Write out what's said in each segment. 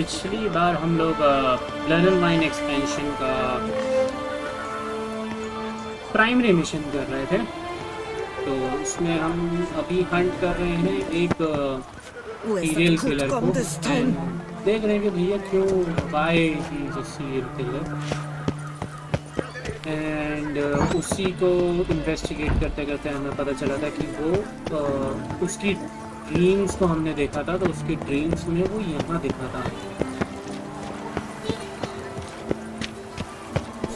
पिछली बार हम लोग ब्लडलाइन एक्सपेंशन का प्राइमरी मिशन कर रहे थे, तो इसमें हम अभी हंट कर रहे हैं एक सीरियल किलर को। देख रहे हैं कि भैया क्यों why he is a serial killer, and उसी को इन्वेस्टिगेट करते करते हमें पता चला था कि वो उसकी ड्रीम्स को हमने देखा था, तो उसकी ड्रीम्स में वो यहाँ दिखा था।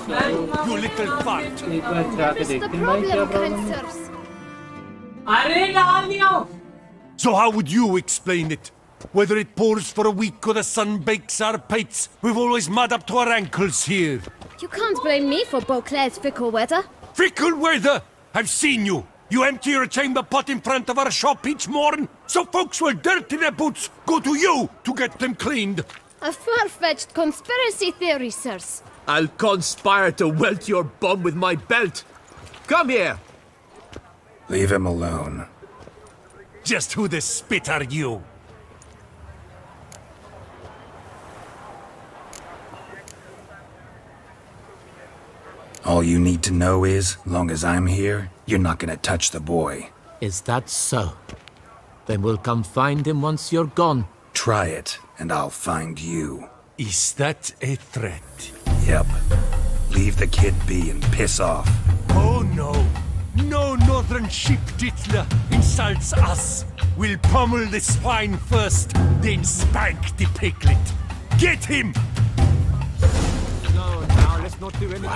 एक बार जाके देखते हैं भाई क्या प्रॉब्लम है। अरे Dandelion! So how would you explain it? Whether it pours for a week or the sun bakes our pates, we've always mud up to our ankles here. You can't blame me for Beauclair's fickle weather. Fickle weather! I've seen you! You empty your chamber pot in front of our shop each morn, so folks will dirty their boots go to you to get them cleaned. A far-fetched conspiracy theory, sirs. I'll conspire to welt your bum with my belt. Come here! Leave him alone. Just who the spit are you? All you need to know is, long as I'm here, you're not gonna touch the boy. Is that so? Then we'll come find him once you're gone. Try it, and I'll find you. Is that a threat? Yep. Leave the kid be and piss off. Oh no! No northern sheep dittler insults us. We'll pummel the swine first, then spank the piglet. Get him! No, now let's not do anything.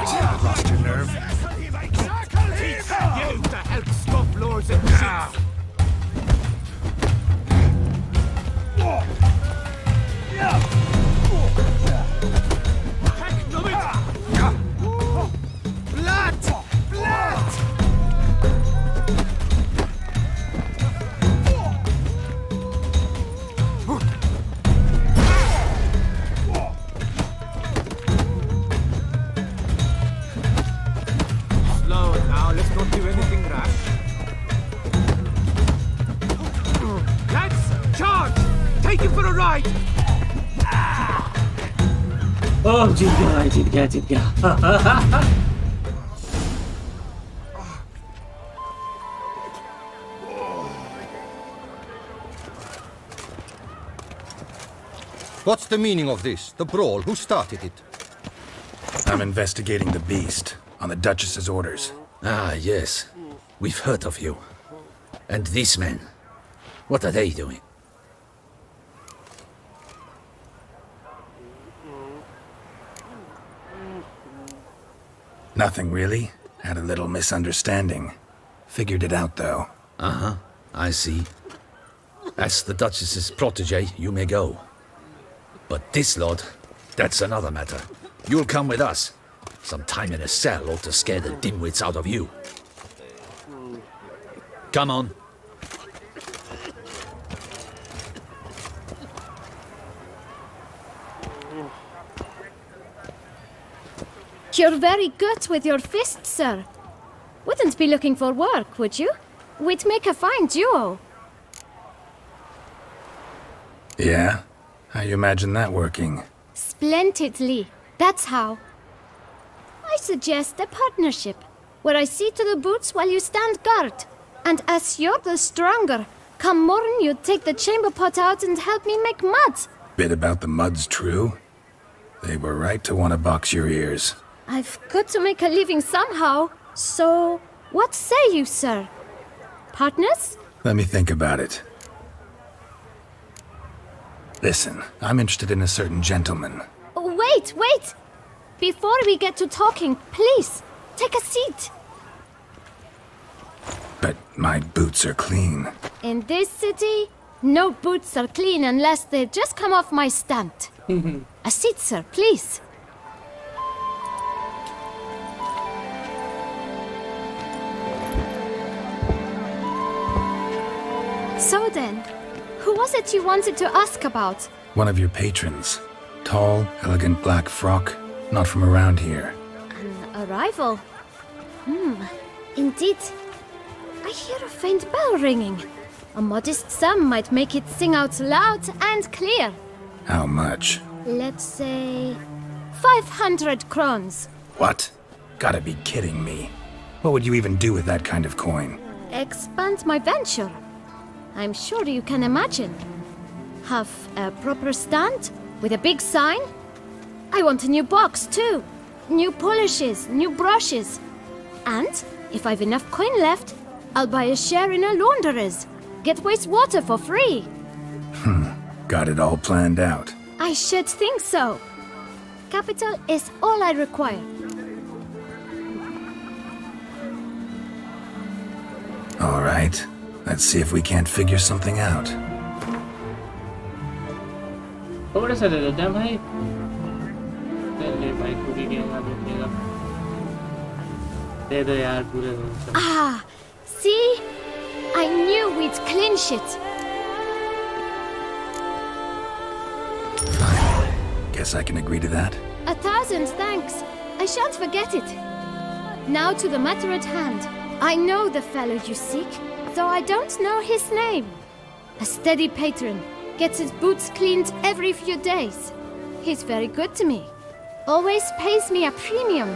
Lost your nerve? You to help scofflaws and sheep. Blood! Blood! Slow now, let's not do anything rash. Let's charge! Take him for a ride! ओह जीत गया What's the meaning of this? The brawl? Who started it? I'm investigating the beast, on the Duchess's orders. Ah, yes. We've heard of you. And these men, what are they doing? Nothing really. Had a little misunderstanding. Figured it out, though. Uh-huh, I see. As the Duchess's protege, you may go. But this lot, that's another matter. You'll come with us. Some time in a cell ought to scare the dimwits out of you. Come on. You're very good with your fists, sir. Wouldn't be looking for work, would you? We'd make a fine duo. Yeah? How you imagine that working? Splendidly. That's how. I suggest a partnership, where I see to the boots while you stand guard. And as you're the stronger, come morn you take the chamber pot out and help me make mud. Bit about the mud's true? They were right to want to box your ears. I've got to make a living somehow. So, what say you, sir? Partners? Let me think about it. Listen, I'm interested in a certain gentleman. Wait! Before we get to talking, please, take a seat. But my boots are clean. In this city, no boots are clean unless they just come off my stand. A seat, sir, please. So then, who was it you wanted to ask about? One of your patrons. Tall, elegant black frock. Not from around here. An arrival? Indeed. I hear a faint bell ringing. A modest sum might make it sing out loud and clear. How much? Let's say 500 crowns. What? Gotta be kidding me. What would you even do with that kind of coin? Expand my venture. I'm sure you can imagine. Have a proper stand with a big sign. I want a new box too. New polishes, new brushes. And if I've enough coin left, I'll buy a share in a launderer's. Get wastewater for free. Got it all planned out. I should think so. Capital is all I require. All right. Let's see if we can't figure something out. थोड़ा सा दे देते हैं भाई। ले भाई पूरी game आ देगा। दे दो यार पूरे दो। Ah, see? I knew we'd clinch it. Fine. Guess I can agree to that. 1,000 thanks. I shan't forget it. Now to the matter at hand. I know the fellow you seek, though I don't know his name. A steady patron, gets his boots cleaned every few days. He's very good to me. Always pays me a premium.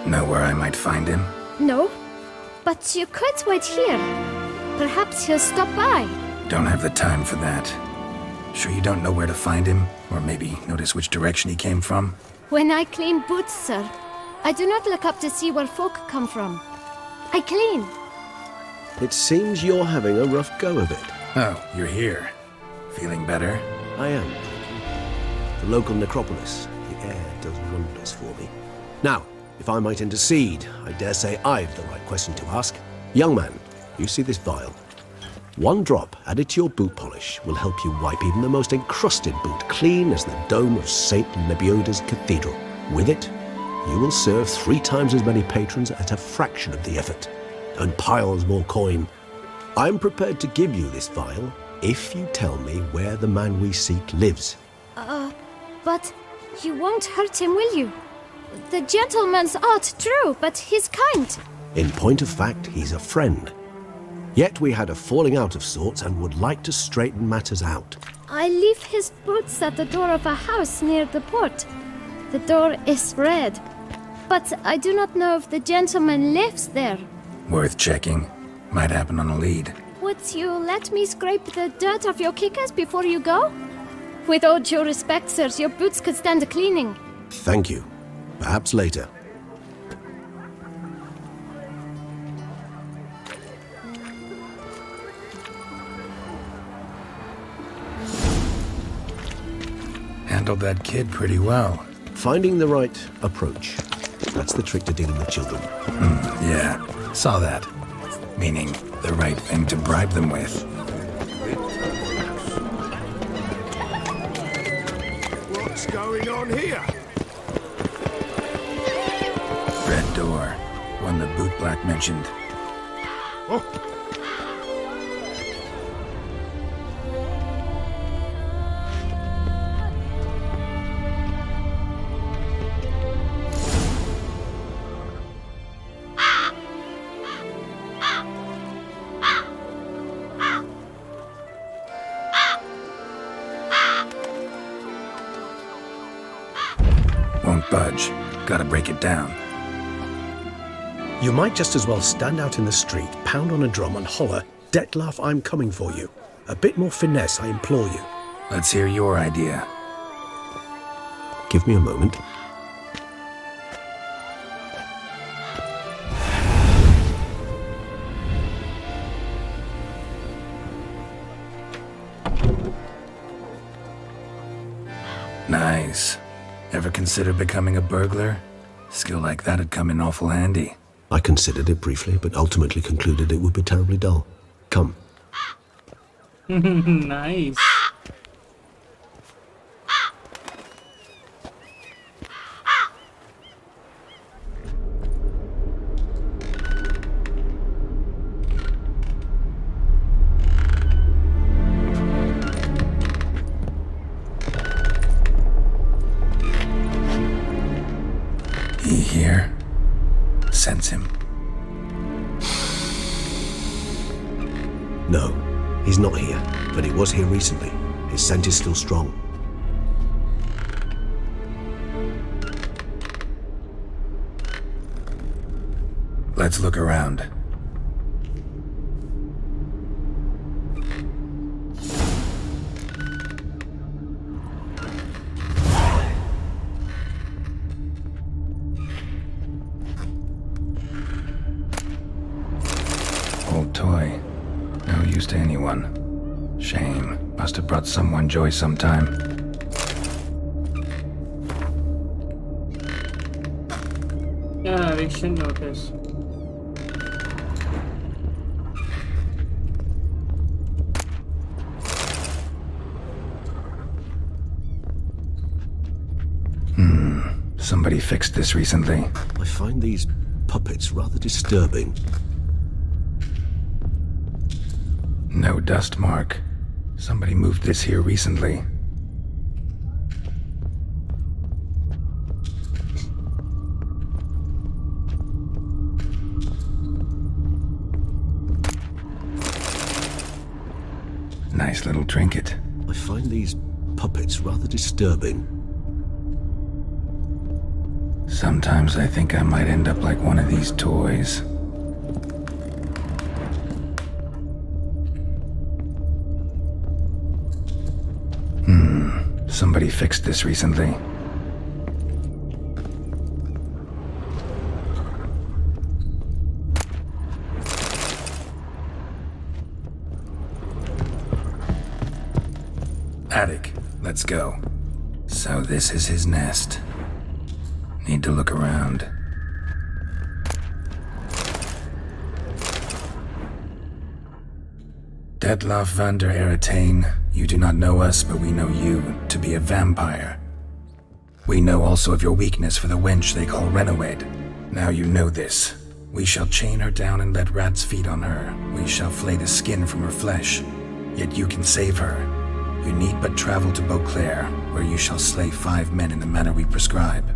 Know where I might find him? No, but you could wait here. Perhaps he'll stop by. Don't have the time for that. Sure you don't know where to find him? Or maybe notice which direction he came from? When I clean boots, sir, I do not look up to see where folk come from. I clean. It seems you're having a rough go of it. Oh, you're here. Feeling better? I am. The local necropolis. The air does wonders for me. Now, if I might intercede, I dare say I've the right question to ask. Young man, you see this vial? One drop added to your boot polish will help you wipe even the most encrusted boot clean as the dome of St. Lebioda's Cathedral. With it, you will serve 3 times as many patrons at a fraction of the effort, and piles more coin. I'm prepared to give you this vial if you tell me where the man we seek lives. But you won't hurt him, will you? The gentleman's art, true, but he's kind. In point of fact, he's a friend. Yet we had a falling out of sorts and would like to straighten matters out. I leave his boots at the door of a house near the port. The door is red, but I do not know if the gentleman lives there. Worth checking. Might happen on a lead. Would you let me scrape the dirt off your kickers before you go? With all due respect, sirs, your boots could stand a cleaning. Thank you. Perhaps later. Handled that kid pretty well. Finding the right approach. That's the trick to dealing with children. Yeah, saw that. Meaning, the right thing to bribe them with. What's going on here? Red door. One the bootblack mentioned. Oh. Won't budge. Gotta break it down. You might just as well stand out in the street, pound on a drum and holler, "Dettlaff, I'm coming for you." A bit more finesse, I implore you. Let's hear your idea. Give me a moment. Nice. Ever consider becoming a burglar? Skill like that'd come in awful handy. I considered it briefly, but ultimately concluded it would be terribly dull. Come. Nice. He here? Sense him. No, he's not here, but he was here recently. His scent is still strong. Let's look around. Old toy. No use to anyone. Shame. Must have brought someone joy sometime. Yeah, eviction notice. Somebody fixed this recently. I find these puppets rather disturbing. No dust mark. Somebody moved this here recently. Nice little trinket. I find these puppets rather disturbing. Sometimes I think I might end up like one of these toys. Somebody fixed this recently. Attic, let's go. So this is his nest. Need to look around. Detlaff van der Eretain, you do not know us, but we know you to be a vampire. We know also of your weakness for the wench they call Renowed. Now you know this. We shall chain her down and let rats feed on her. We shall flay the skin from her flesh. Yet you can save her. You need but travel to Beauclair, where you shall slay 5 men in the manner we prescribe.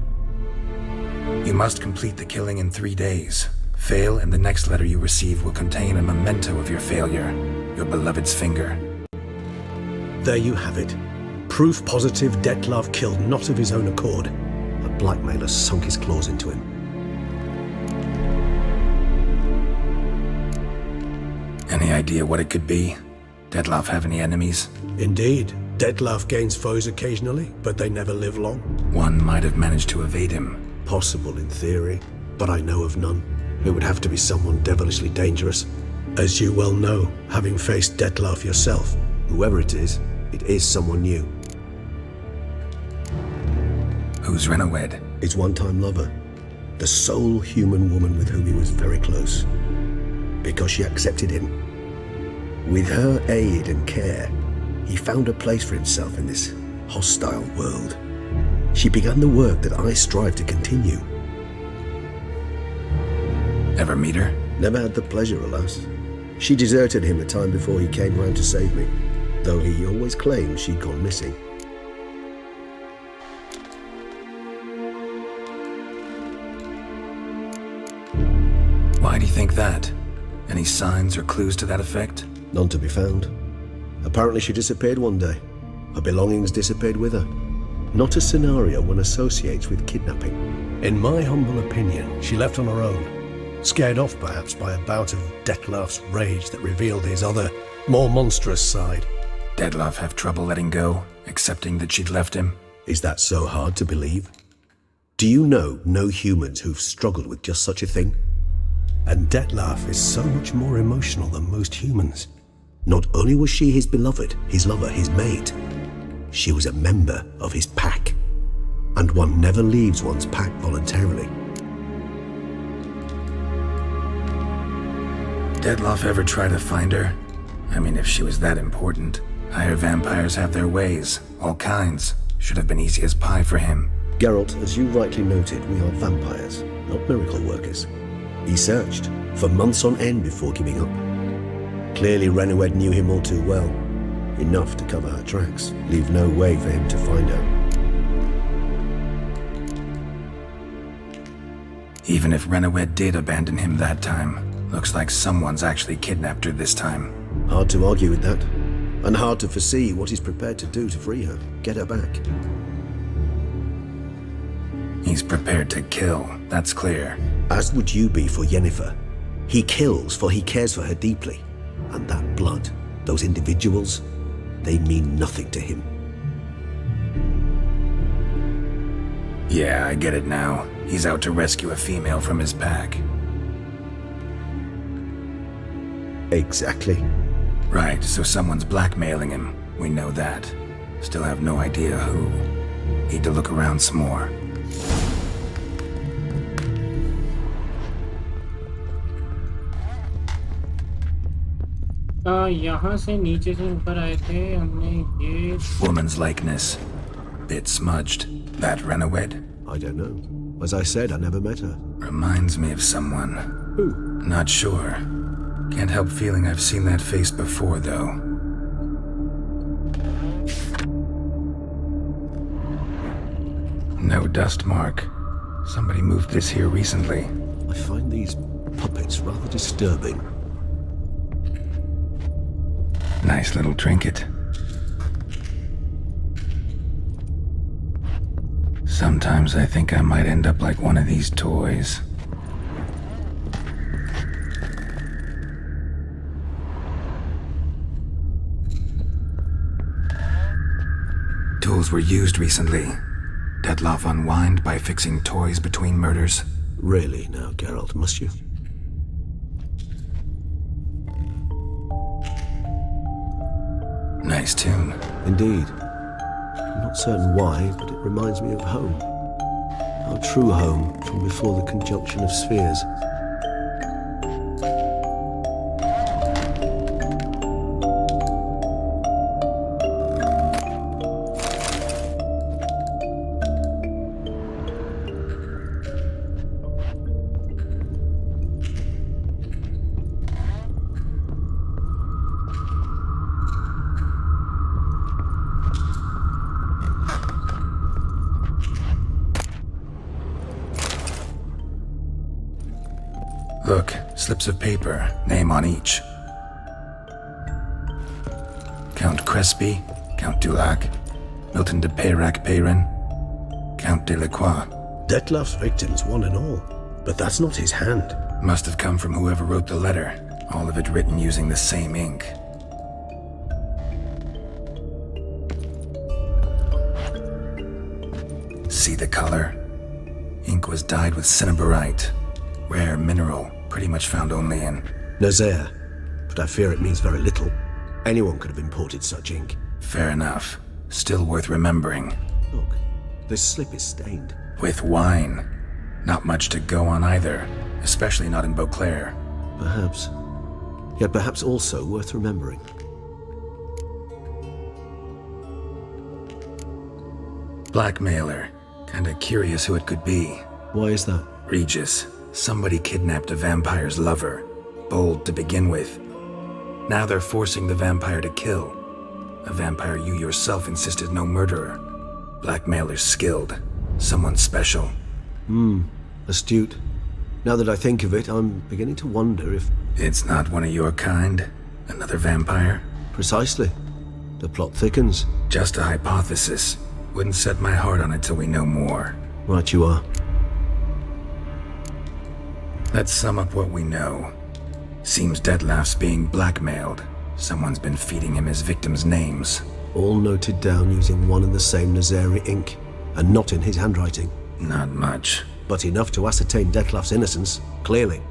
You must complete the killing in 3 days. Fail, and the next letter you receive will contain a memento of your failure, your beloved's finger. There you have it. Proof positive Detlaff killed not of his own accord. A blackmailer sunk his claws into him. Any idea what it could be? Detlaff have any enemies? Indeed. Detlaff gains foes occasionally, but they never live long. One might have managed to evade him. Possible in theory, but I know of none. It would have to be someone devilishly dangerous. As you well know, having faced Detlaff yourself. Whoever it is someone new. Who's Renowed? His one-time lover. The sole human woman with whom he was very close. Because she accepted him. With her aid and care, he found a place for himself in this hostile world. She began the work that I strive to continue. Ever meet her? Never had the pleasure, alas. She deserted him a time before he came round to save me, though he always claimed she'd gone missing. Why do you think that? Any signs or clues to that effect? None to be found. Apparently she disappeared one day. Her belongings disappeared with her. Not a scenario one associates with kidnapping. In my humble opinion, she left on her own. Scared off perhaps by a bout of Detlaff's rage that revealed his other, more monstrous side. Detlaff have trouble letting go, accepting that she'd left him? Is that so hard to believe? Do you know no humans who've struggled with just such a thing? And Detlaff is so much more emotional than most humans. Not only was she his beloved, his lover, his mate, she was a member of his pack. And one never leaves one's pack voluntarily. Detlaff ever try to find her? I mean, if she was that important. Higher vampires have their ways, all kinds. Should have been easy as pie for him. Geralt, as you rightly noted, we are vampires, not miracle workers. He searched for months on end before giving up. Clearly Renowed knew him all too well. Enough to cover her tracks, leave no way for him to find her. Even if Renowed did abandon him that time, looks like someone's actually kidnapped her this time. Hard to argue with that, and hard to foresee what he's prepared to do to free her, get her back. He's prepared to kill, that's clear. As would you be for Yennefer. He kills, for he cares for her deeply. And that blood, those individuals, they mean nothing to him. Yeah, I get it now. He's out to rescue a female from his pack. Exactly. Right, so someone's blackmailing him. We know that. Still have no idea who. Need to look around some more. यहाँ से नीचे से ऊपर आए थे हमने ये Woman's likeness. Bit smudged. That Renowed? I don't know. As I said, I never met her. Reminds me of someone. Who? Not sure. Can't help feeling I've seen that face before, though. No dust mark. Somebody moved this here recently. I find these puppets rather disturbing. Nice little trinket. Sometimes I think I might end up like one of these toys. Tools were used recently. Dettlaff unwind by fixing toys between murders. Really now, Geralt, must you? Nice tune. Indeed. I'm not certain why, but it reminds me of home. Our true home from before the conjunction of spheres. Look, slips of paper, name on each. Count Crespi, Count Dulac, Milton de Peyrac-Peyrin, Count de Lacroix. Dettlaff's victims, one and all. But that's not his hand. Must have come from whoever wrote the letter. All of it written using the same ink. See the color? Ink was dyed with cinnabarite. Rare mineral, pretty much found only in Nazaire, but I fear it means very little. Anyone could have imported such ink. Fair enough. Still worth remembering. Look, this slip is stained. With wine. Not much to go on either, especially not in Beauclair. Perhaps. Yet perhaps also worth remembering. Blackmailer. Kinda curious who it could be. Why is that? Regis. Somebody kidnapped a vampire's lover. Bold to begin with. Now they're forcing the vampire to kill. A vampire you yourself insisted no murderer. Blackmailer's skilled. Someone special. Astute. Now that I think of it, I'm beginning to wonder if... It's not one of your kind? Another vampire? Precisely. The plot thickens. Just a hypothesis. Wouldn't set my heart on it till we know more. Right you are. Let's sum up what we know. Seems Dettlaff's being blackmailed. Someone's been feeding him his victims' names. All noted down using one and the same Nazari ink, and not in his handwriting. Not much. But enough to ascertain Dettlaff's innocence, clearly.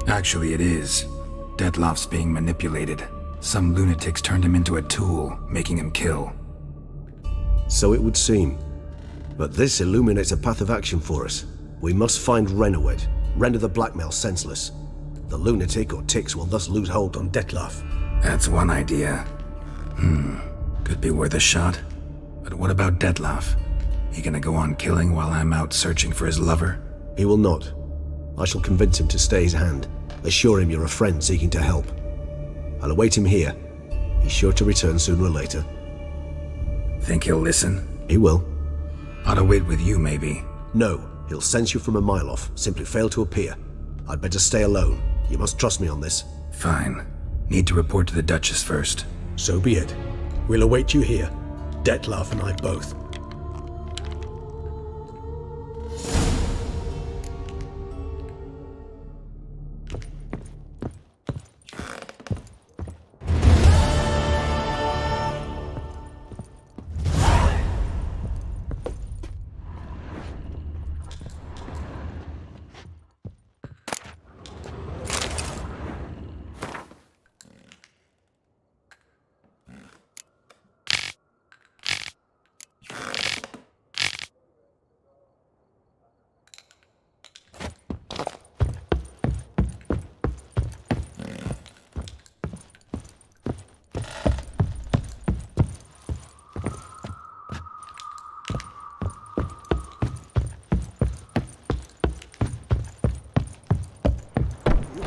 Actually, it is. Dettlaff's being manipulated. Some lunatics turned him into a tool, making him kill. So it would seem. But this illuminates a path of action for us. We must find Renowed, render the blackmail senseless. The lunatic or ticks will thus lose hold on Dettlaff. That's one idea. Could be worth a shot. But what about Dettlaff? He gonna go on killing while I'm out searching for his lover? He will not. I shall convince him to stay his hand. Assure him you're a friend seeking to help. I'll await him here. He's sure to return sooner or later. Think he'll listen? He will. Ought to wait with you, maybe. No, he'll sense you from a mile off. Simply fail to appear. I'd better stay alone. You must trust me on this. Fine. Need to report to the Duchess first. So be it. We'll await you here. Dettlaff and I both.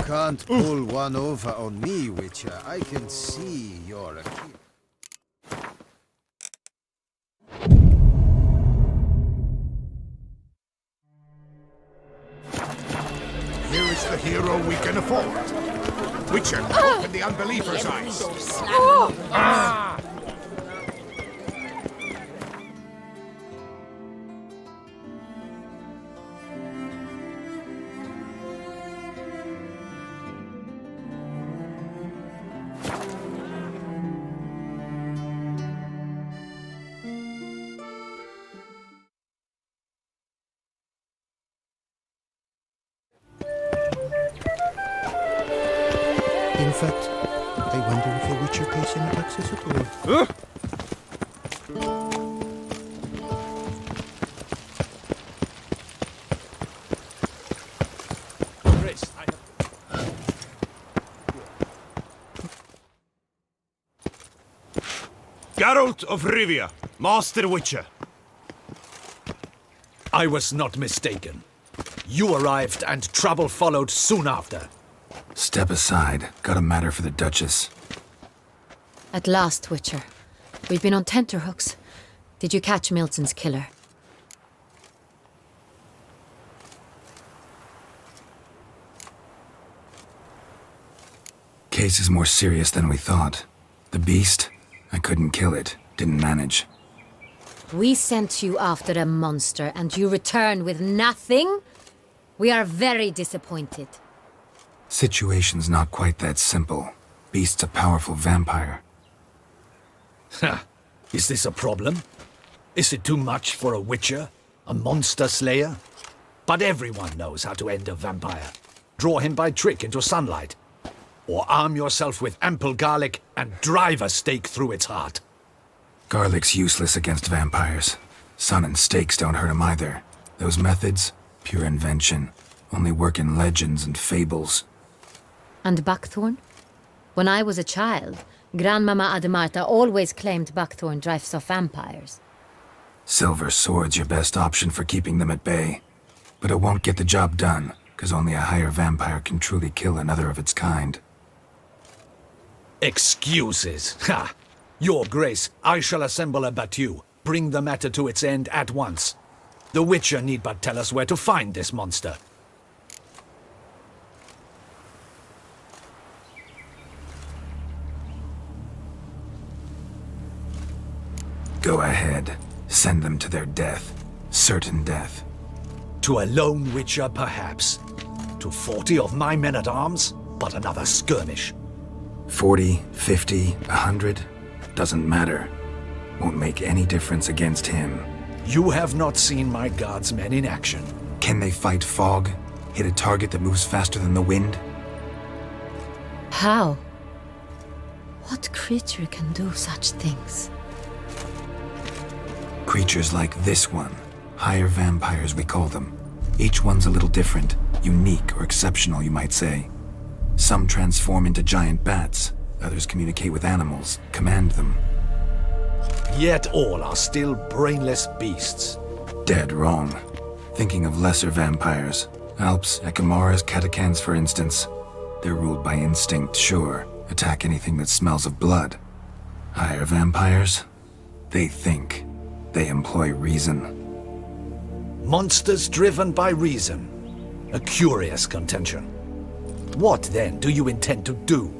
Can't pull one over on me, Witcher. I can see you're a kid. Here is the hero we can afford. Witcher, open the unbeliever's eyes. In fact, I wonder if a Witcher pays any taxes at all. Triss, Geralt of Rivia, Master Witcher. I was not mistaken. You arrived and trouble followed soon after. Step aside. Got a matter for the Duchess. At last, Witcher. We've been on tenterhooks. Did you catch Milton's killer? Case is more serious than we thought. The beast? I couldn't kill it. Didn't manage. We sent you after a monster and you return with nothing? We are very disappointed. Situation's not quite that simple. Beast's a powerful vampire. Ha! Is this a problem? Is it too much for a Witcher? A monster slayer? But everyone knows how to end a vampire. Draw him by trick into sunlight. Or arm yourself with ample garlic and drive a stake through its heart. Garlic's useless against vampires. Sun and stakes don't hurt him either. Those methods, pure invention. Only work in legends and fables. And buckthorn? When I was a child, Grandmama Ademarta always claimed buckthorn drives off vampires. Silver sword's your best option for keeping them at bay. But it won't get the job done, because only a higher vampire can truly kill another of its kind. Excuses! Ha! Your Grace, I shall assemble a battue. Bring the matter to its end at once. The Witcher need but tell us where to find this monster. Go ahead. Send them to their death. Certain death. To a lone Witcher, perhaps. To 40 of my men-at-arms, but another skirmish. 40, 50, 100? Doesn't matter. Won't make any difference against him. You have not seen my guardsmen in action. Can they fight fog? Hit a target that moves faster than the wind? How? What creature can do such things? Creatures like this one. Higher vampires, we call them. Each one's a little different. Unique or exceptional, you might say. Some transform into giant bats. Others communicate with animals, command them. Yet all are still brainless beasts. Dead wrong. Thinking of lesser vampires. Alps, Ekamaras, Catacans, for instance. They're ruled by instinct, sure. Attack anything that smells of blood. Higher vampires? They think. They employ reason. Monsters driven by reason. A curious contention. What, then, do you intend to do?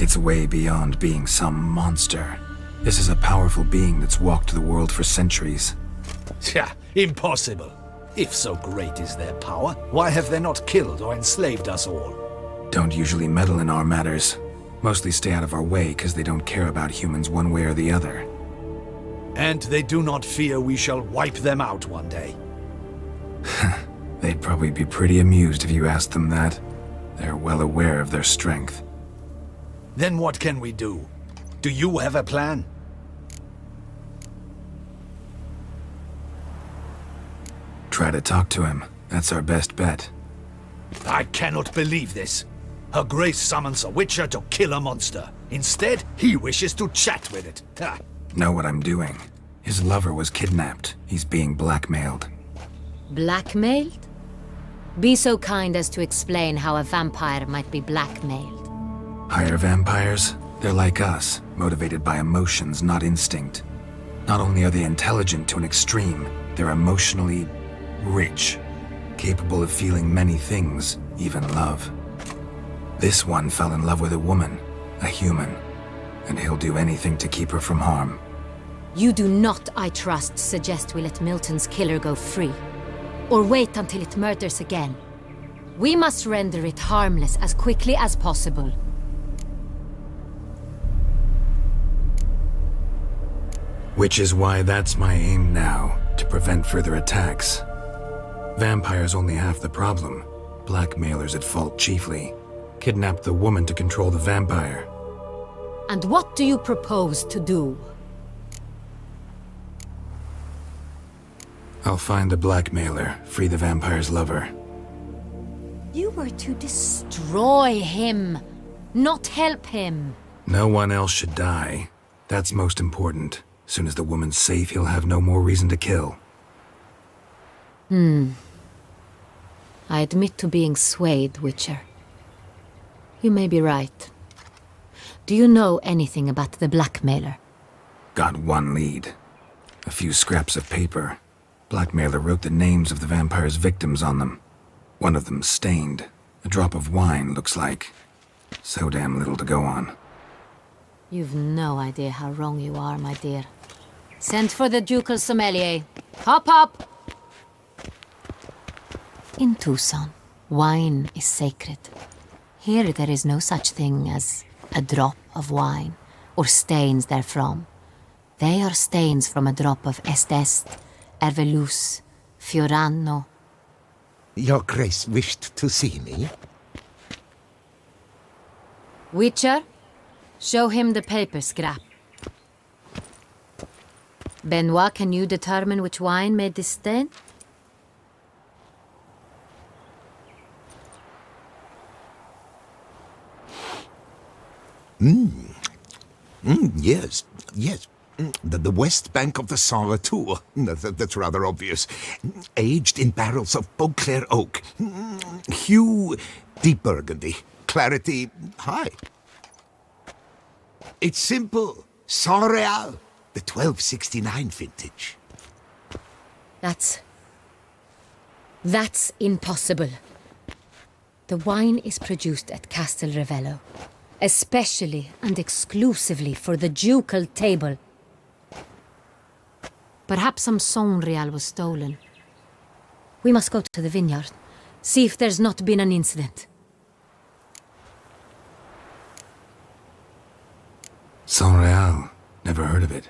It's way beyond being some monster. This is a powerful being that's walked the world for centuries. Yeah, impossible. If so great is their power, why have they not killed or enslaved us all? Don't usually meddle in our matters. Mostly stay out of our way because they don't care about humans one way or the other. And they do not fear we shall wipe them out one day. They'd probably be pretty amused if you asked them that. They're well aware of their strength. Then what can we do? Do you have a plan? Try to talk to him. That's our best bet. I cannot believe this. Her Grace summons a witcher to kill a monster. Instead, he wishes to chat with it. Ha. Know what I'm doing. His lover was kidnapped. He's being blackmailed. Blackmailed? Be so kind as to explain how a vampire might be blackmailed. Higher vampires? They're like us, motivated by emotions, not instinct. Not only are they intelligent to an extreme, they're emotionally rich, capable of feeling many things, even love. This one fell in love with a woman, a human, and he'll do anything to keep her from harm. You do not, I trust, suggest we let Milton's killer go free. Or wait until it murders again. We must render it harmless as quickly as possible. Which is why that's my aim now, to prevent further attacks. Vampires only half the problem. Blackmailers at fault chiefly. Kidnapped the woman to control the vampire. And what do you propose to do? I'll find the blackmailer, free the vampire's lover. You were to destroy him, not help him. No one else should die. That's most important. Soon as the woman's safe, he'll have no more reason to kill. I admit to being swayed, Witcher. You may be right. Do you know anything about the blackmailer? Got one lead. A few scraps of paper. Blackmailer wrote the names of the vampire's victims on them. One of them stained. A drop of wine, looks like. So damn little to go on. You've no idea how wrong you are, my dear. Send for the ducal sommelier. Hop, hop! In Tucson, wine is sacred. Here there is no such thing as a drop of wine, or stains therefrom. They are stains from a drop of Est, Ervelus, Fiorano. Your Grace wished to see me? Witcher, show him the paper scrap. Benoit, can you determine which wine made this stain? Yes, yes. The west bank of the Saint Retour. That's rather obvious. Aged in barrels of Beauclair oak. Hue, deep burgundy. Clarity, high. It's simple. Saint Real, the 1269 vintage. That's impossible. The wine is produced at Castel Ravello, especially and exclusively for the ducal table. Perhaps some Saint Real was stolen. We must go to the vineyard, see if there's not been an incident. Saint Real. Never heard of it.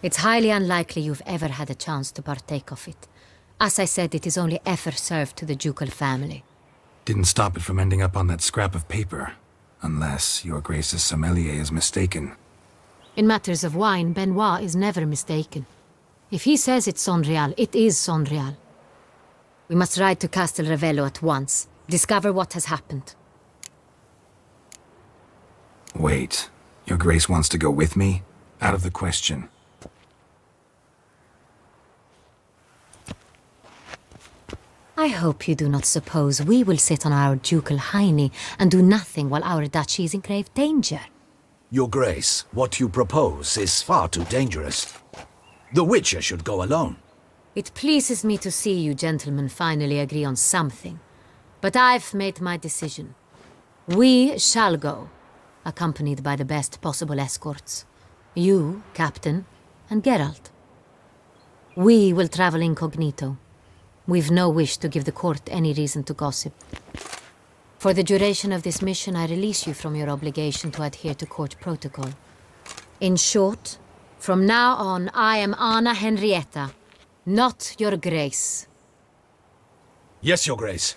It's highly unlikely you've ever had a chance to partake of it. As I said, it is only ever served to the ducal family. Didn't stop it from ending up on that scrap of paper. Unless your Grace's sommelier is mistaken. In matters of wine, Benoit is never mistaken. If he says it's Saint Real, it is Saint Real. We must ride to Castel Ravello at once. Discover what has happened. Wait. Your Grace wants to go with me? Out of the question. I hope you do not suppose we will sit on our ducal hiney and do nothing while our duchy is in grave danger. Your Grace, what you propose is far too dangerous. The Witcher should go alone. It pleases me to see you gentlemen finally agree on something. But I've made my decision. We shall go. accompanied by the best possible escorts. You, Captain, and Geralt. We will travel incognito. We've no wish to give the court any reason to gossip. For the duration of this mission, I release you from your obligation to adhere to court protocol. In short, from now on, I am Anna Henrietta, not your grace. Yes, your grace.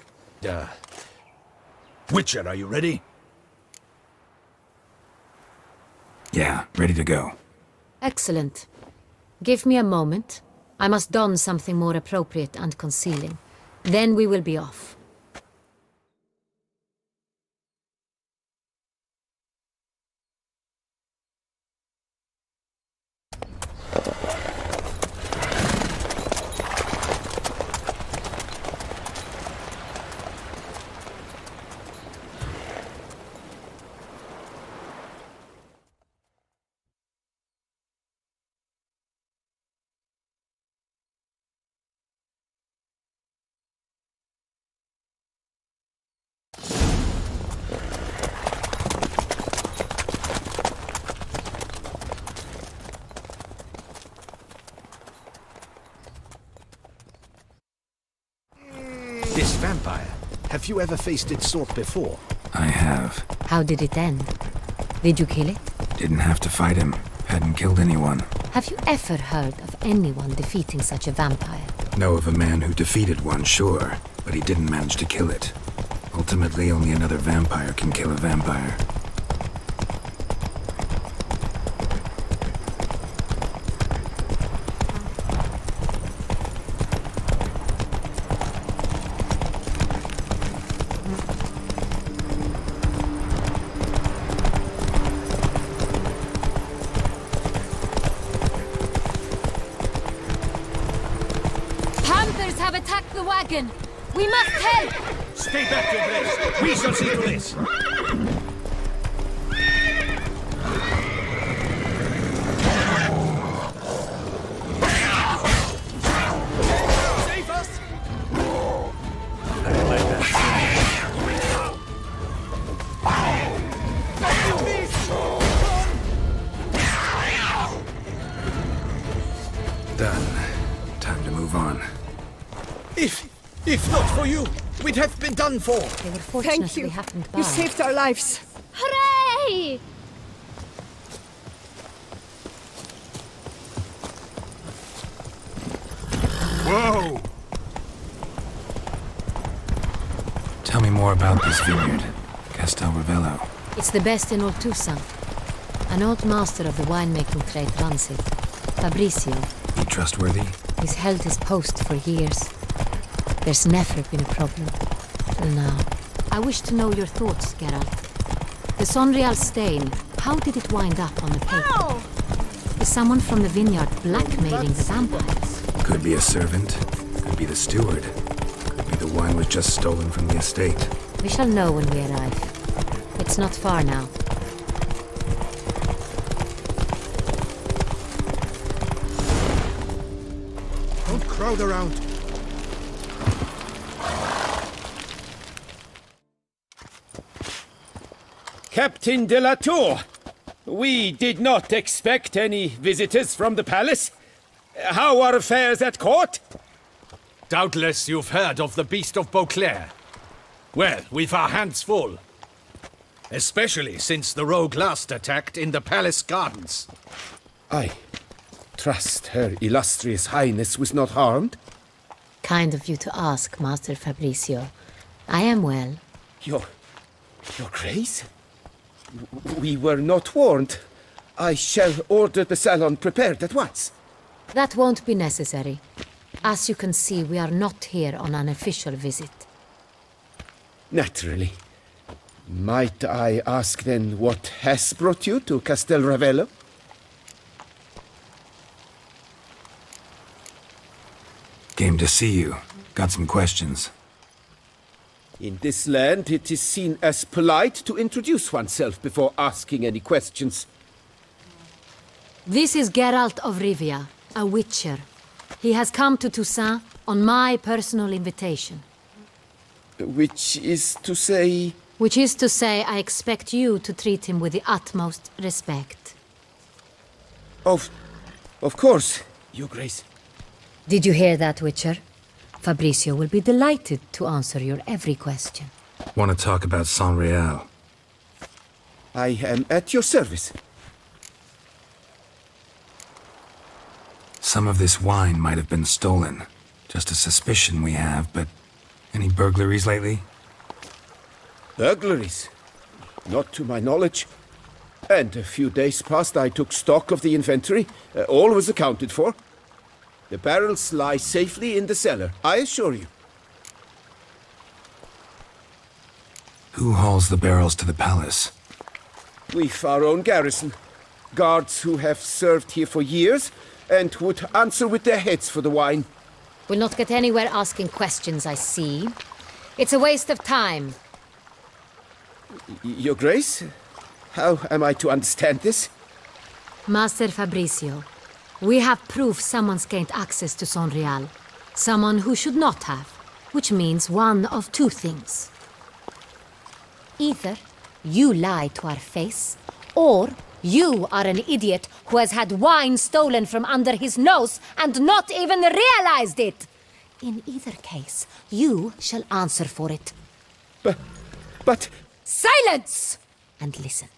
Witcher, are you ready? Yeah, ready to go. Excellent. Give me a moment. I must don something more appropriate and concealing. Then we will be off. This vampire, have you ever faced its sort before? I have. How did it end? Did you kill it? Didn't have to fight him. Hadn't killed anyone. Have you ever heard of anyone defeating such a vampire? Know of a man who defeated one, sure, but he didn't manage to kill it. Ultimately, only another vampire can kill a vampire. We must help! Stay back, your grace. We shall see to this. Save us! Done. Time to move on. If not for you, we'd have been done for. They were fortunate we happened by. You saved our lives. Hooray! Whoa! Tell me more about this vineyard, Castel Ravello. It's the best in Oltusa. An old master of the winemaking trade runs it. Fabrizio. He trustworthy? He's held his post for years. There's never been a problem. Till now. I wish to know your thoughts, Geralt. The Sonreal stain, how did it wind up on the paper? Ow! Is someone from the vineyard blackmailing the vampires? Could be a servant. Could be the steward. Could be the wine was just stolen from the estate. We shall know when we arrive. It's not far now. Don't crowd around. Captain de la Tour, we did not expect any visitors from the palace. How are affairs at court? Doubtless you've heard of the Beast of Beauclair. Well, we've our hands full. Especially since the rogue last attacked in the palace gardens. I trust Her Illustrious Highness was not harmed? Kind of you to ask, Master Fabrizio. I am well. Your Grace? We were not warned. I shall order the salon prepared at once. That won't be necessary. As you can see, we are not here on an official visit. Naturally. Might I ask then what has brought you to Castel Ravello? Came to see you. Got some questions. In this land, it is seen as polite to introduce oneself before asking any questions. This is Geralt of Rivia, a witcher. He has come to Toussaint on my personal invitation. Which is to say... Which is to say, I expect you to treat him with the utmost respect. Of course, Your Grace. Did you hear that, Witcher? Fabricio will be delighted to answer your every question. Want to talk about Saint-Réal? I am at your service. Some of this wine might have been stolen. Just a suspicion we have, but any burglaries lately? Burglaries? Not to my knowledge. And a few days past I took stock of the inventory. All was accounted for. The barrels lie safely in the cellar, I assure you. Who hauls the barrels to the palace? We've our own garrison. Guards who have served here for years and would answer with their heads for the wine. We'll not get anywhere asking questions, I see. It's a waste of time. Your Grace? How am I to understand this? Master Fabricio, we have proof someone's gained access to Saint-Réal. Someone who should not have. Which means one of two things. Either you lie to our face, or you are an idiot who has had wine stolen from under his nose and not even realized it. In either case, you shall answer for it. But... Silence! And listen.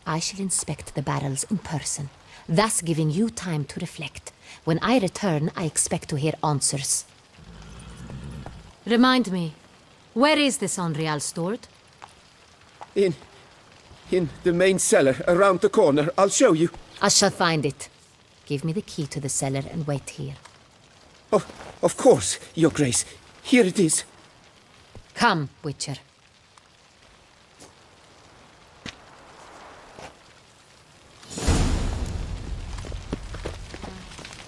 I shall inspect the barrels in person, thus giving you time to reflect. When I return, I expect to hear answers. Remind me, where is the Saint-Réal stored? In the main cellar, around the corner. I'll show you. I shall find it. Give me the key to the cellar and wait here. Oh, of course, Your Grace. Here it is. Come, Witcher.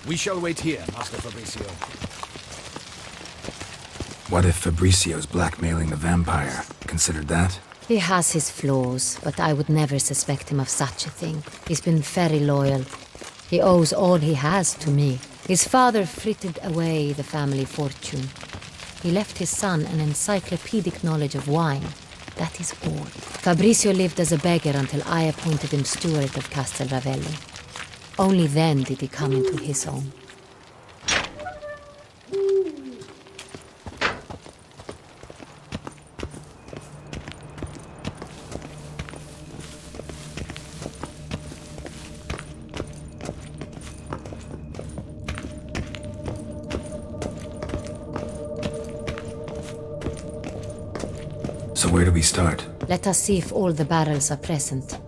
We shall wait here, Master Fabricio. What if Fabricio's blackmailing the vampire? Considered that? He has his flaws, but I would never suspect him of such a thing. He's been very loyal. He owes all he has to me. His father frittered away the family fortune. He left his son an encyclopedic knowledge of wine. That is all. Fabricio lived as a beggar until I appointed him steward of Castel Ravelli. Only then did he come into his own. So where do we start? Let us see if all the barrels are present.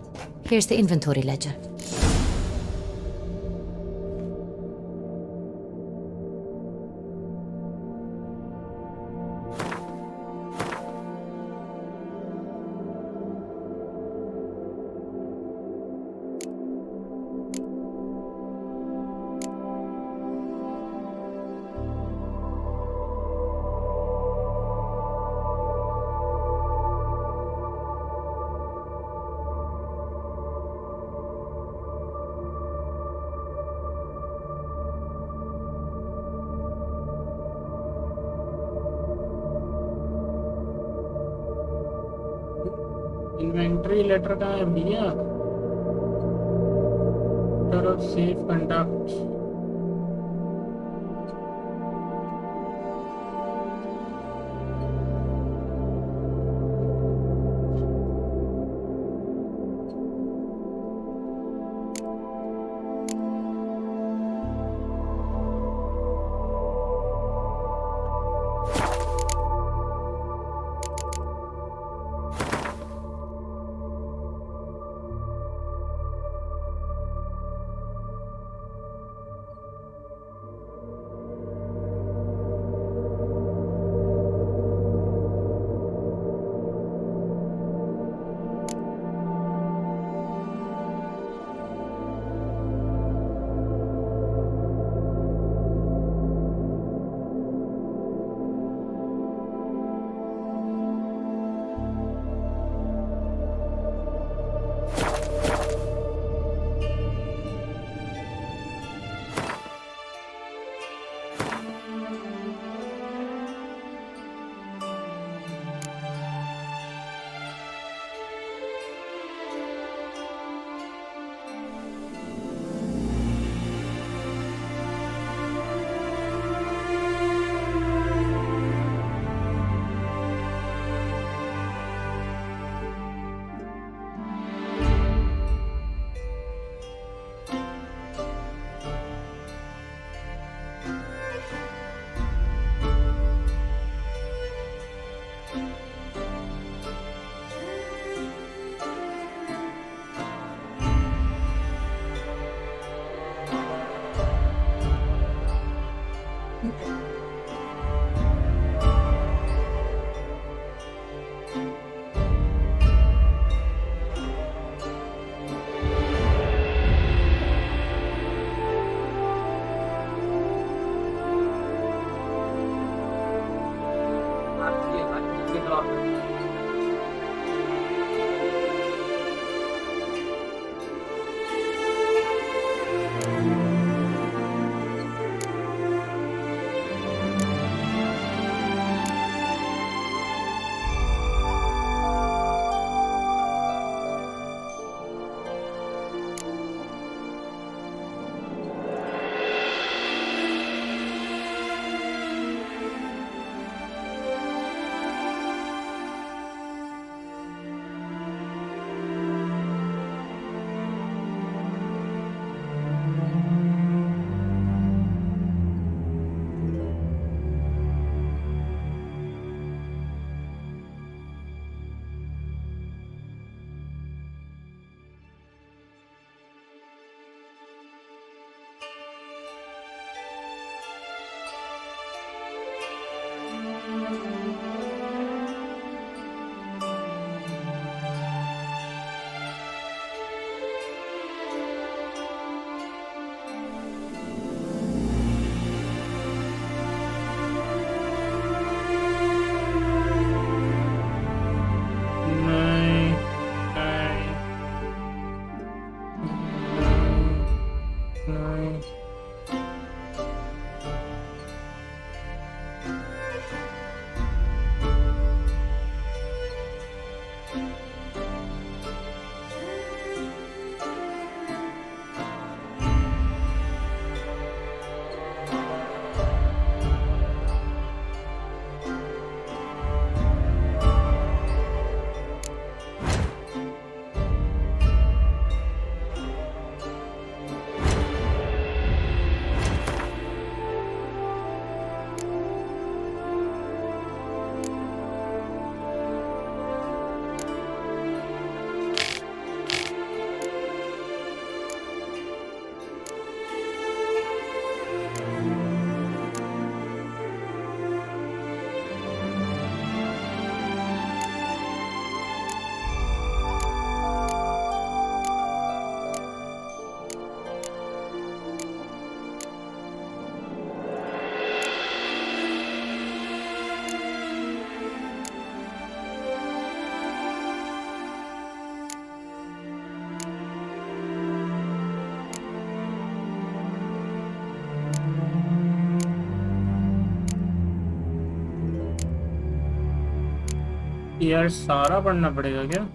Here's the inventory ledger. Inventory letter कहाँ है भैया? तरफ safe conduct यार सारा पढ़ना पड़ेगा क्या?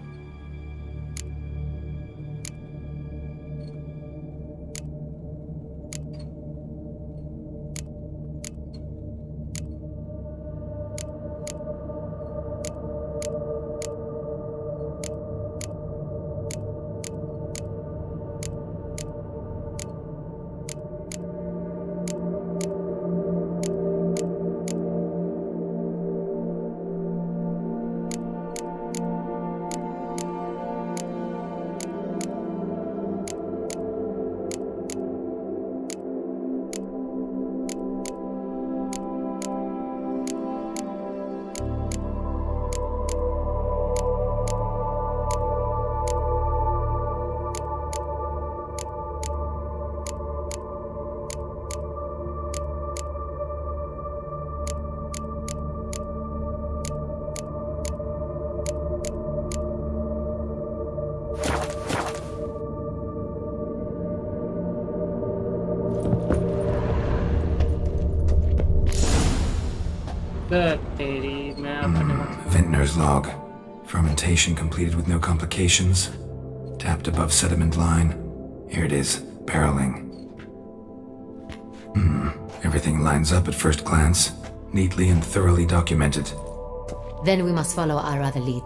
Vintner's log. Fermentation completed with no complications. Tapped above sediment line. Here it is, barreling. Everything lines up at first glance. Neatly and thoroughly documented. Then we must follow our other lead.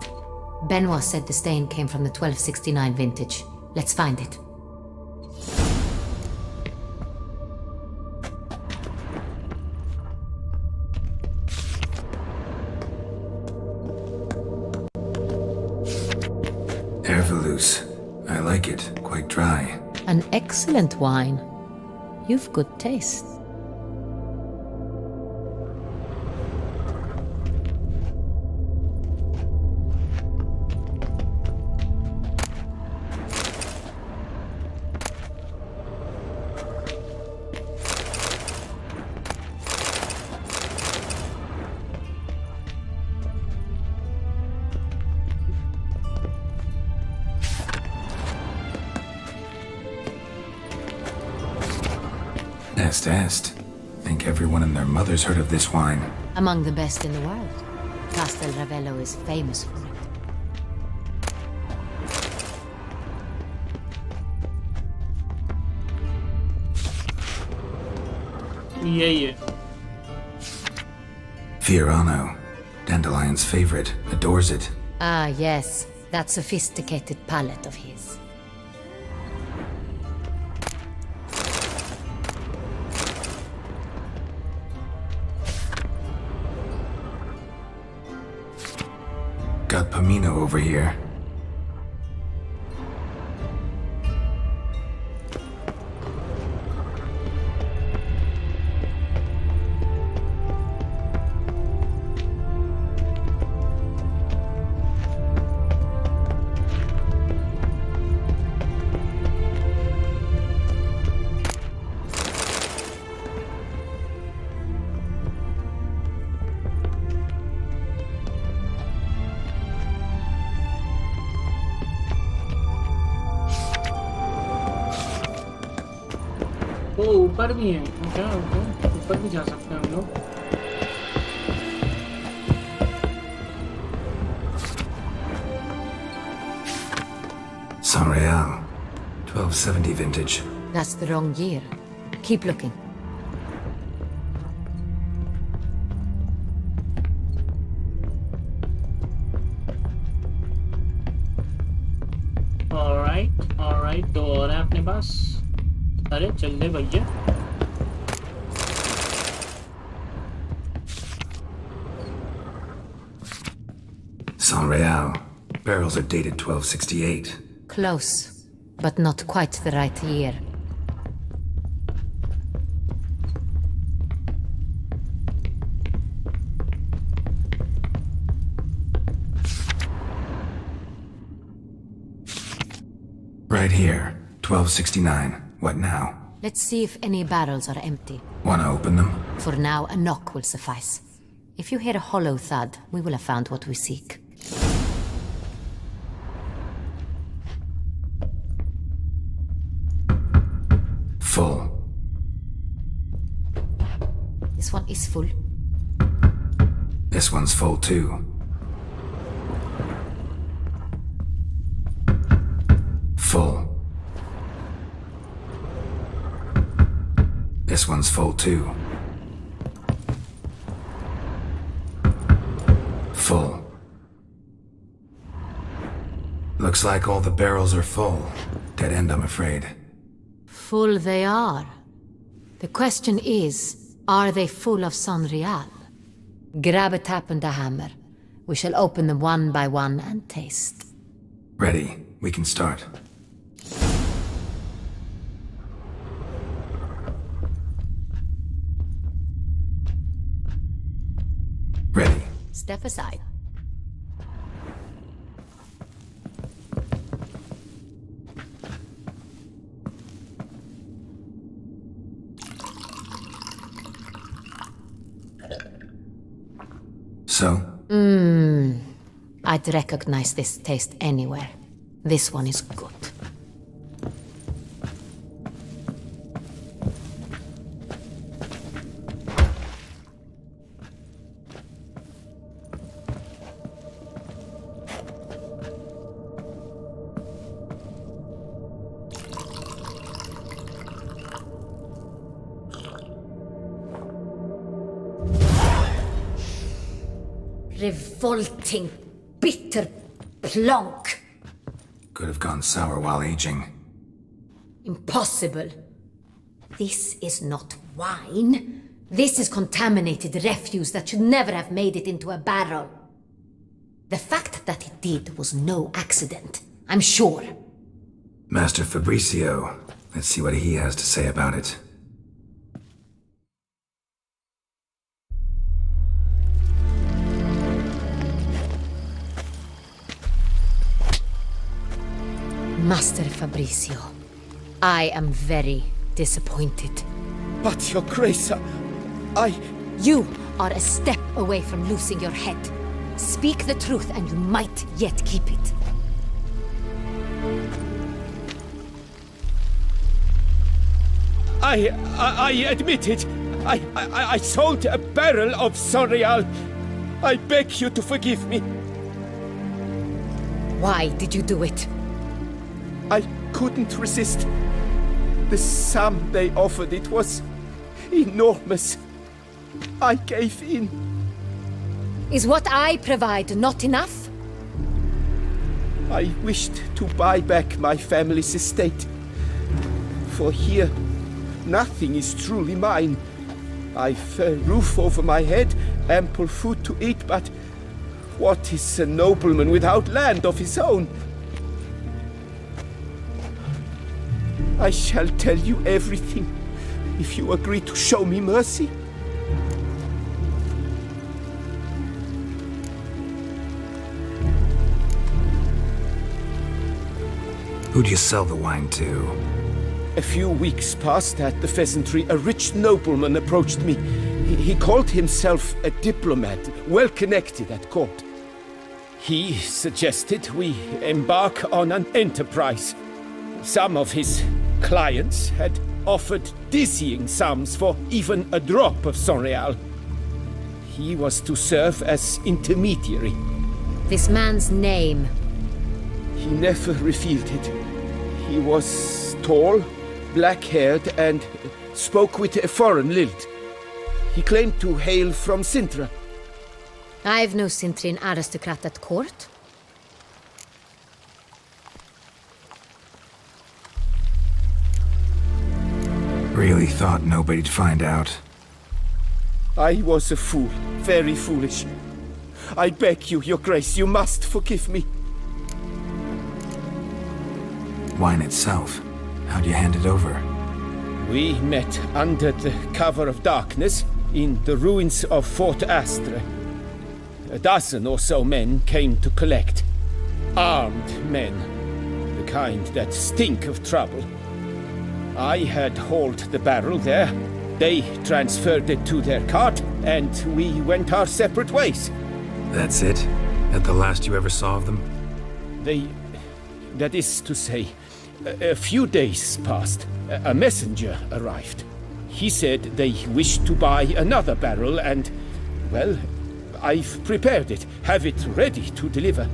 Benoit said the stain came from the 1269 vintage. Let's find it. Avallac'h. I like it. Quite dry. An excellent wine. You've good taste. Est. Think everyone and their mother's heard of this wine. Among the best in the world. Castel Ravello is famous for it. Yeah. Fiorano. Dandelion's favorite. Adores it. Ah, yes. That sophisticated palate of his. Got Pomino over here. वो ऊपर भी है क्या? ऊपर भी जा सकते हैं हम लोग. Saint-Réal. 1270 vintage. That's the wrong year. Keep looking. Alright, दो और हैं अपने पास. अरे चल दे भैया. Saint-Réal. Barrels are dated 1268. Close, but not quite the right year. Right here. 1269. What now? Let's see if any barrels are empty. Wanna open them? For now, a knock will suffice. If you hear a hollow thud, we will have found what we seek. Full. This one is full. This one's full too. This one's full too. Full. Looks like all the barrels are full. Dead end, I'm afraid. Full they are. The question is, are they full of Sonreal? Grab a tap and a hammer. We shall open them one by one and taste. Ready. We can start. Ready. Step aside. So? I'd recognize this taste anywhere. This one is good. Revolting, bitter plonk. Could have gone sour while aging. Impossible. This is not wine. This is contaminated refuse that should never have made it into a barrel. The fact that it did was no accident, I'm sure. Master Fabricio. Let's see what he has to say about it. Master Fabricio, I am very disappointed. But, Your Grace, I... You are a step away from losing your head. Speak the truth and you might yet keep it. I admit it. I sold a barrel of Sonreal. I beg you to forgive me. Why did you do it? I couldn't resist. The sum they offered, it was enormous. I gave in. Is what I provide not enough? I wished to buy back my family's estate. For here, nothing is truly mine. I've a roof over my head, ample food to eat, but what is a nobleman without land of his own? I shall tell you everything, if you agree to show me mercy. Who'd you sell the wine to? A few weeks past at the pheasantry, a rich nobleman approached me. He called himself a diplomat, well connected at court. He suggested we embark on an enterprise. Some of his clients had offered dizzying sums for even a drop of Sonreal. He was to serve as intermediary. This man's name? He never revealed it. He was tall, black-haired, and spoke with a foreign lilt. He claimed to hail from Sintra. I've no Sintrin aristocrat at court. Really thought nobody'd find out. I was a fool, very foolish. I beg you, Your Grace, you must forgive me. Wine itself, how'd you hand it over? We met under the cover of darkness in the ruins of Fort Astre. A dozen or so men came to collect. Armed men, the kind that stink of trouble. I had hauled the barrel there. They transferred it to their cart, and we went our separate ways. That's it? That the last you ever saw of them? That is to say, a few days passed. A messenger arrived. He said they wished to buy another barrel and, well, I've prepared it, have it ready to deliver.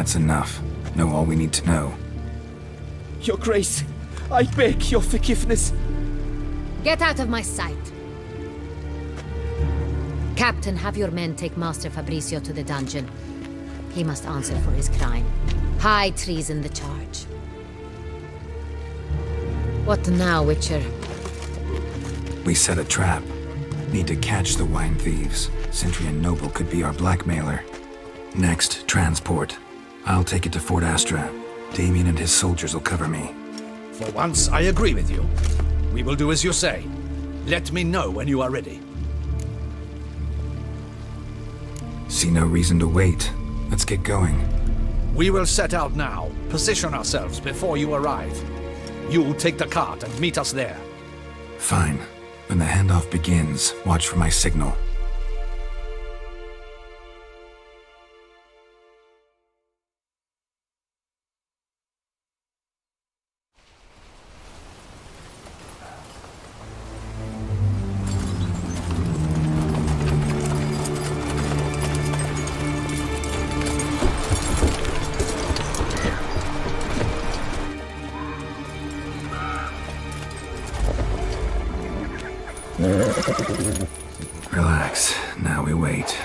That's enough. Know all we need to know. Your Grace, I beg your forgiveness. Get out of my sight. Captain, have your men take Master Fabricio to the dungeon. He must answer for his crime. High treason the charge. What now, Witcher? We set a trap. Need to catch the wine thieves. Sentry and Noble could be our blackmailer. Next, transport. I'll take it to Fort Astra. Damien and his soldiers will cover me. For once, I agree with you. We will do as you say. Let me know when you are ready. See no reason to wait. Let's get going. We will set out now. Position ourselves before you arrive. You'll take the cart and meet us there. Fine. When the handoff begins, watch for my signal. Relax. Now we wait.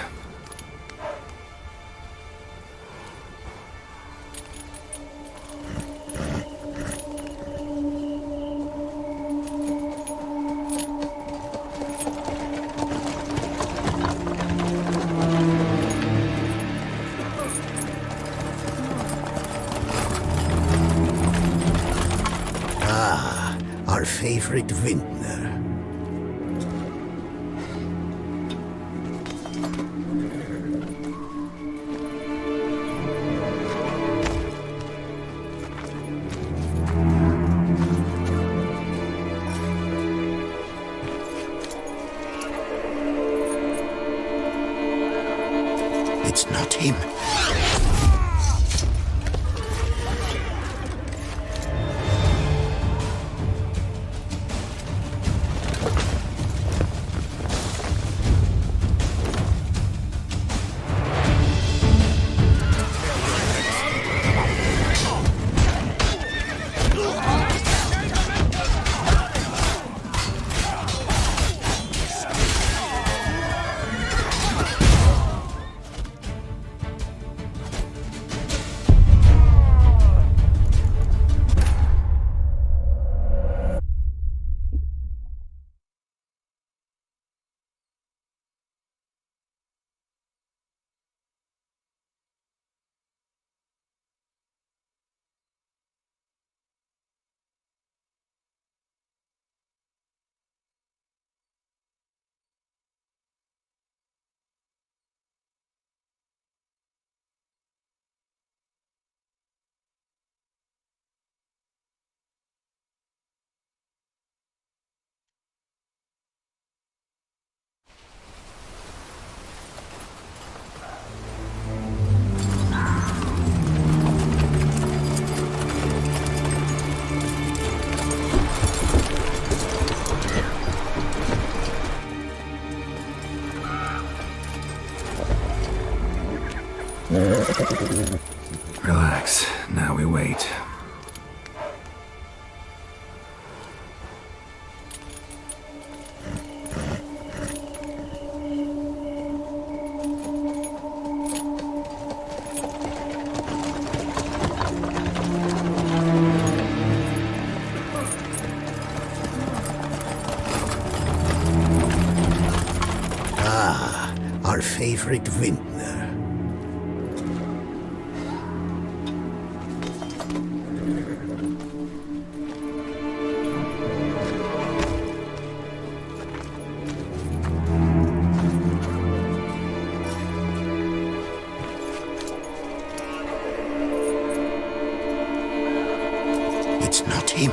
Ah, our favorite vintner. It's not him. Relax. Now we wait. Ah, our favorite vintner. It's not him.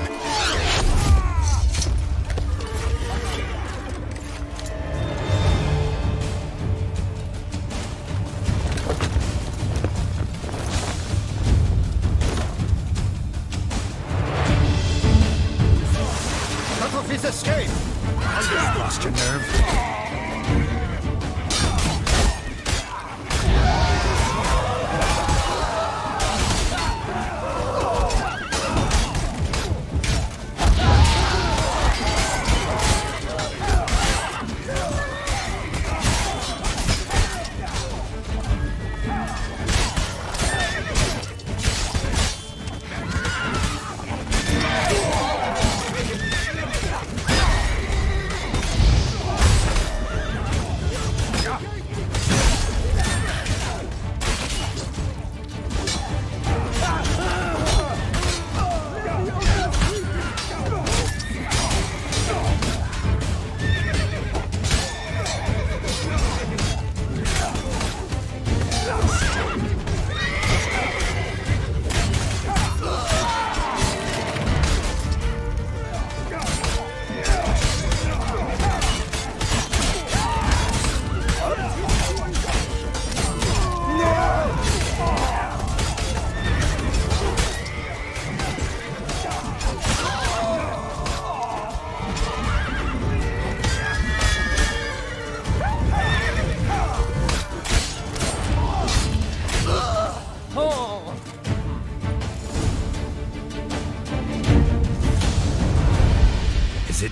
Cut off his escape! I'll just lost your nerve.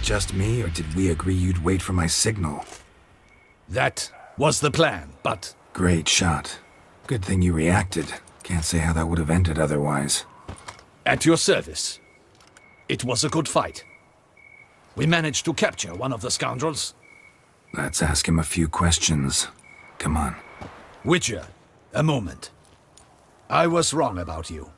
just me, or did we agree you'd wait for my signal? That was the plan, but... Great shot. Good thing you reacted. Can't say how that would have ended otherwise. At your service. It was a good fight. We managed to capture one of the scoundrels. Let's ask him a few questions. Come on. Witcher, a moment. I was wrong about you.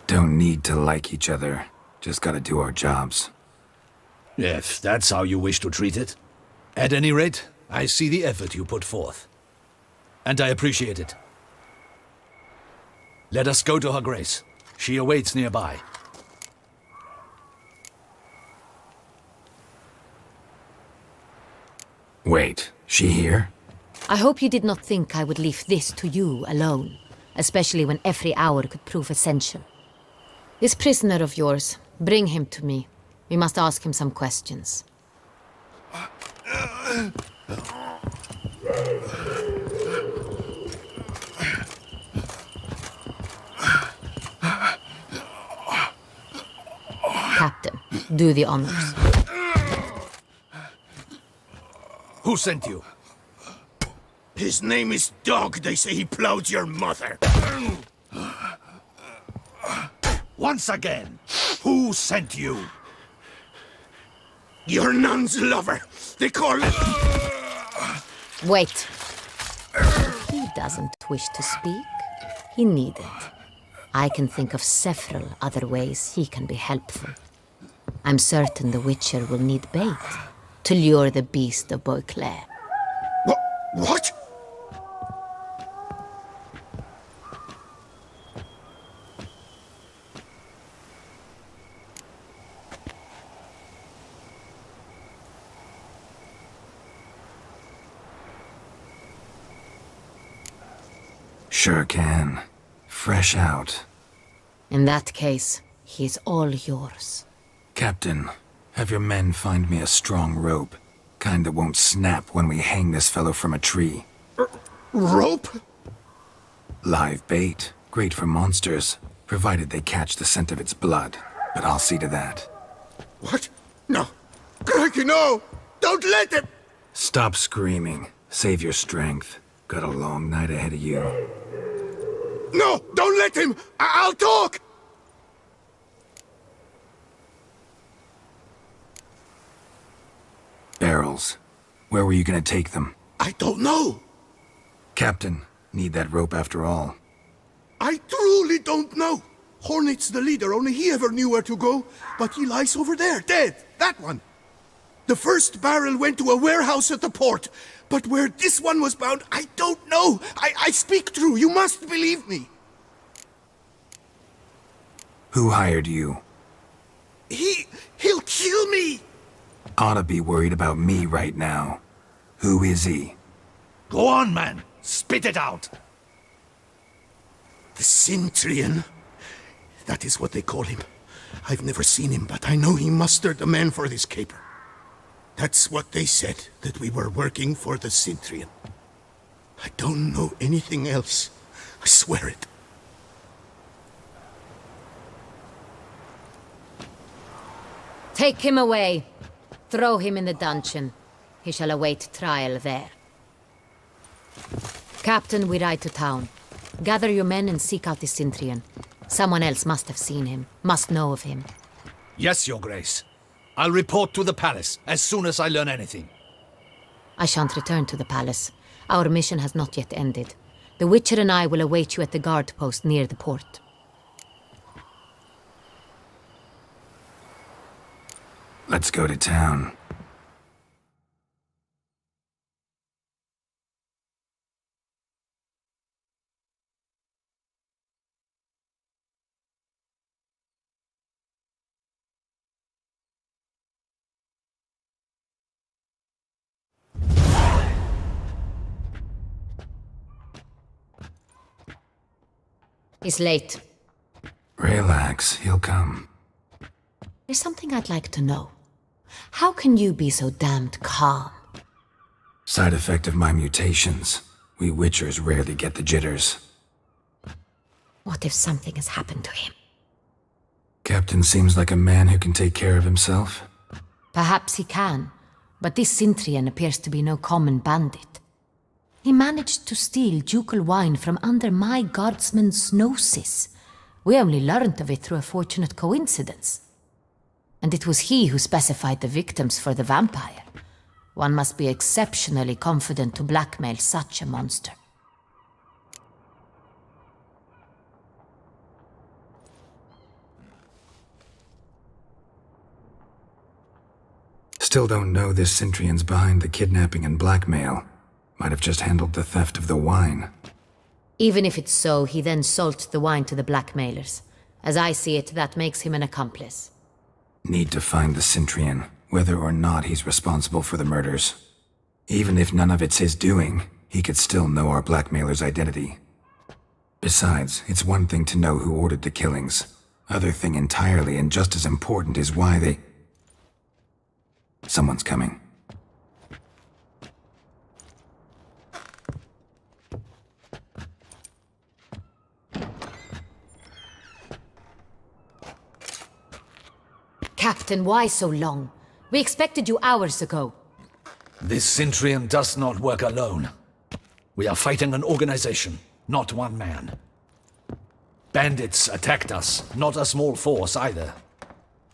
Don't need to like each other. Just gotta do our jobs. If that's how you wish to treat it. At any rate, I see the effort you put forth. And I appreciate it. Let us go to her grace. She awaits nearby. Wait, she here? I hope you did not think I would leave this to you alone, especially when every hour could prove essential. This prisoner of yours, bring him to me. We must ask him some questions. Captain, do the honors. Who sent you? His name is Dog. They say he plowed your mother. Once again, who sent you? Your nun's lover. They call it... Wait. If he doesn't wish to speak, he needn't. I can think of several other ways he can be helpful. I'm certain the Witcher will need bait to lure the beast of Beauclair. What? Sure can. Fresh out. In that case, he is all yours. Captain, have your men find me a strong rope. Kind that won't snap when we hang this fellow from a tree. Rope? Live bait. Great for monsters, provided they catch the scent of its blood. But I'll see to that. What? No. Crikey, no! Don't let him! Stop screaming. Save your strength. Got a long night ahead of you. No! Don't let him! I'll talk! Barrels. Where were you gonna take them? I don't know. Captain, need that rope after all. I truly don't know. Hornet's the leader, only he ever knew where to go. But he lies over there, dead. That one. The first barrel went to a warehouse at the port. But where this one was bound, I don't know. I speak true. You must believe me. Who hired you? He'll kill me. Oughta be worried about me right now. Who is he? Go on, man. Spit it out. The Cintrian. That is what they call him. I've never seen him, but I know he mustered the men for this caper. That's what they said, that we were working for the Cintrian. I don't know anything else. I swear it. Take him away. Throw him in the dungeon. He shall await trial there. Captain, we ride to town. Gather your men and seek out the Cintrian. Someone else must have seen him, must know of him. Yes, Your Grace. I'll report to the palace as soon as I learn anything. I shan't return to the palace. Our mission has not yet ended. The Witcher and I will await you at the guard post near the port. Let's go to town. He's late. Relax, he'll come. There's something I'd like to know. How can you be so damned calm? Side effect of my mutations. We Witchers rarely get the jitters. What if something has happened to him? Captain seems like a man who can take care of himself. Perhaps he can, but this Cintrian appears to be no common bandit. He managed to steal ducal wine from under my guardsman's noses. We only learned of it through a fortunate coincidence. And it was he who specified the victims for the vampire. One must be exceptionally confident to blackmail such a monster. Still don't know this Cintrian's behind the kidnapping and blackmail. Might have just handled the theft of the wine. Even if it's so, he then sold the wine to the blackmailers. As I see it, that makes him an accomplice. Need to find the Cintrian, whether or not he's responsible for the murders. Even if none of it's his doing, he could still know our blackmailer's identity. Besides, it's one thing to know who ordered the killings. Other thing entirely, and just as important, is why they... Someone's coming. Captain, why so long? We expected you hours ago. This Cintrian does not work alone. We are fighting an organization, not one man. Bandits attacked us, not a small force either.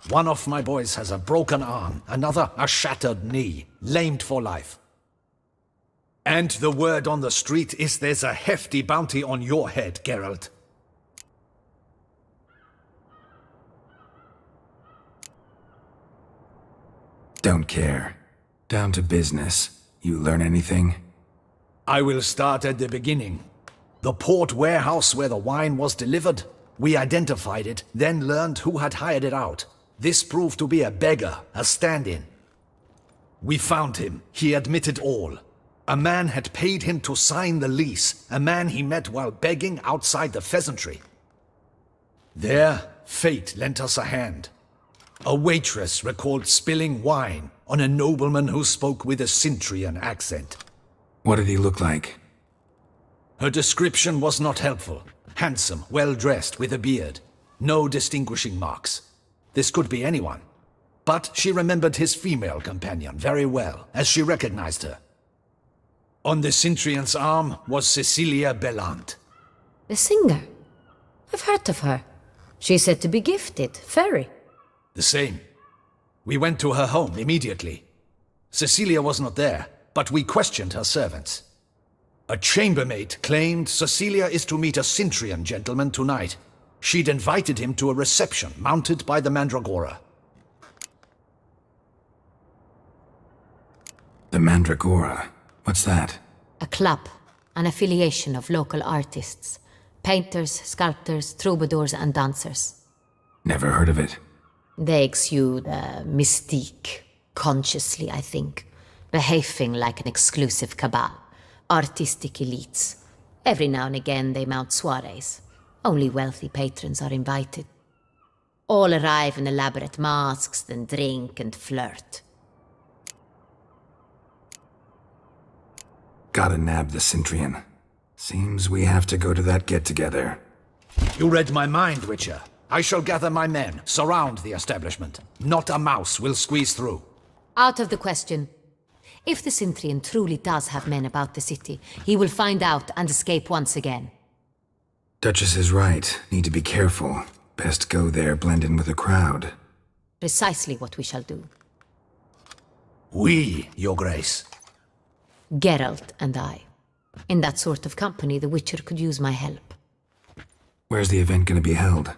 One of my boys has a broken arm, another a shattered knee, lamed for life. And the word on the street is there's a hefty bounty on your head, Geralt. Don't care. Down to business. You learn anything? I will start at the beginning. The port warehouse where the wine was delivered. We identified it, then learned who had hired it out. This proved to be a beggar, a stand-in. We found him. He admitted all. A man had paid him to sign the lease, a man he met while begging outside the pheasantry. There, fate lent us a hand. A waitress recalled spilling wine on a nobleman who spoke with a Cintrian accent. What did he look like? Her description was not helpful. Handsome, well-dressed, with a beard. No distinguishing marks. This could be anyone. But she remembered his female companion very well, as she recognized her. On the Cintrian's arm was Cecilia Bellant. The singer? I've heard of her. She's said to be gifted, fairy. The same. We went to her home immediately. Cecilia was not there, but we questioned her servants. A chambermaid claimed Cecilia is to meet a Cintrian gentleman tonight. She'd invited him to a reception mounted by the Mandragora. The Mandragora? What's that? A club, an affiliation of local artists. Painters, sculptors, troubadours and dancers. Never heard of it. They exude a mystique, consciously, I think. Behaving like an exclusive cabal. Artistic elites. Every now and again they mount soirees. Only wealthy patrons are invited. All arrive in elaborate masks, then drink and flirt. Gotta nab the Cintrian. Seems we have to go to that get-together. You read my mind, Witcher. I shall gather my men, surround the establishment. Not a mouse will squeeze through. Out of the question. If the Cintrian truly does have men about the city, he will find out and escape once again. Duchess is right. Need to be careful. Best go there, blend in with the crowd. Precisely what we shall do. We, Your Grace. Geralt and I. In that sort of company, the Witcher could use my help. Where's the event gonna be held?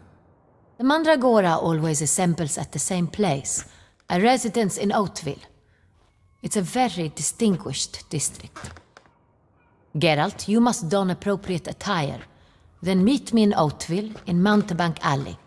The Mandragora always assembles at the same place, a residence in Oatville. It's a very distinguished district. Geralt, you must don appropriate attire. Then meet me in Oatville, in Mountebank Alley.